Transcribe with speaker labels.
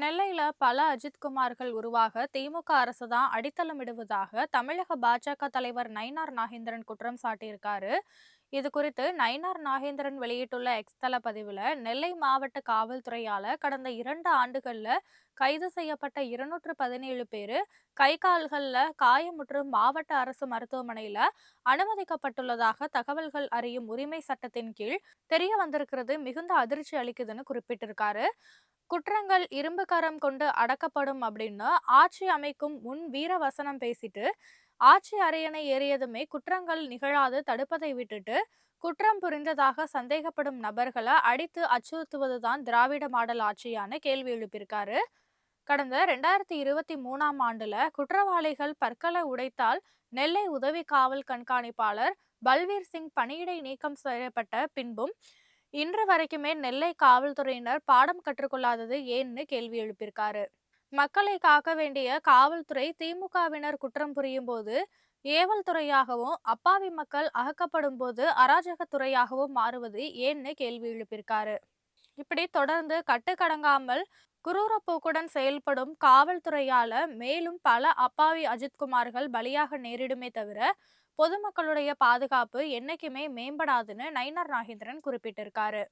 Speaker 1: நெல்லையில பல அஜித்குமார்கள் உருவாக திமுக அரசு தான் அடித்தளமிடுவதாக தமிழக பாஜக தலைவர் நயினார் நாகேந்திரன் குற்றம் சாட்டியிருக்காரு. இது குறித்து நயினார் நாகேந்திரன் வெளியிட்டுள்ள எக்ஸ் தள பதிவுல, நெல்லை மாவட்ட காவல்துறையால கடந்த 2 ஆண்டுகள்ல கைது செய்யப்பட்ட 217 பேரு கை கால்கள்ல காயமுற்று மாவட்ட அரசு மருத்துவமனையில அனுமதிக்கப்பட்டுள்ளதாக தகவல்கள் அறியும் உரிமை சட்டத்தின் கீழ் தெரிய வந்திருக்கிறது மிகுந்த அதிர்ச்சி அளிக்குதுன்னு குறிப்பிட்டிருக்காரு. குற்றங்கள் இரும்பு கரம் கொண்டு அடக்கப்படும் அப்படின்னு ஆட்சி அமைக்கும் முன் வீர வசனம் பேசிட்டு ஆட்சி அரியணை ஏறியதுமே குற்றங்கள் நிகழாது தடுப்பதை விட்டுட்டு குற்றம் புரிந்ததாக சந்தேகப்படும் நபர்களை அடித்து அச்சுறுத்துவதுதான் திராவிட மாடல் ஆட்சியான கேள்வி எழுப்பியிருக்காரு. கடந்த 2023ஆம் ஆண்டுல குற்றவாளிகள் பற்களை உடைத்தால் நெல்லை உதவி காவல் கண்காணிப்பாளர் பல்வீர் சிங் பணியிடை நீக்கம் செய்யப்பட்ட பின்பும் இன்று வரைக்குமே நெல்லை காவல்துறையினர் பாடம் கற்றுக்கொள்ளாதது ஏன்னு கேள்வி எழுப்பியிருக்காரு. மக்களை காக்க வேண்டிய காவல்துறை திமுகவினர் குற்றம் புரியும் போது ஏவல் துறையாகவும், அப்பாவி மக்கள் அகக்கப்படும் போது அராஜகத்துறையாகவும் மாறுவது ஏன்னு கேள்வி எழுப்பியிருக்காரு. இப்படி தொடர்ந்து கட்டுக்கடங்காமல் குரூர போக்குடன் செயல்படும் காவல்துறையால மேலும் பல அப்பாவி அஜித்குமார்கள் பலியாக நேரிடுமே தவிர பொதுமக்களுடைய பாதுகாப்பு என்னைக்குமே மேம்படாதுன்னு நயினார் நாகேந்திரன் குறிப்பிட்டிருக்காரு.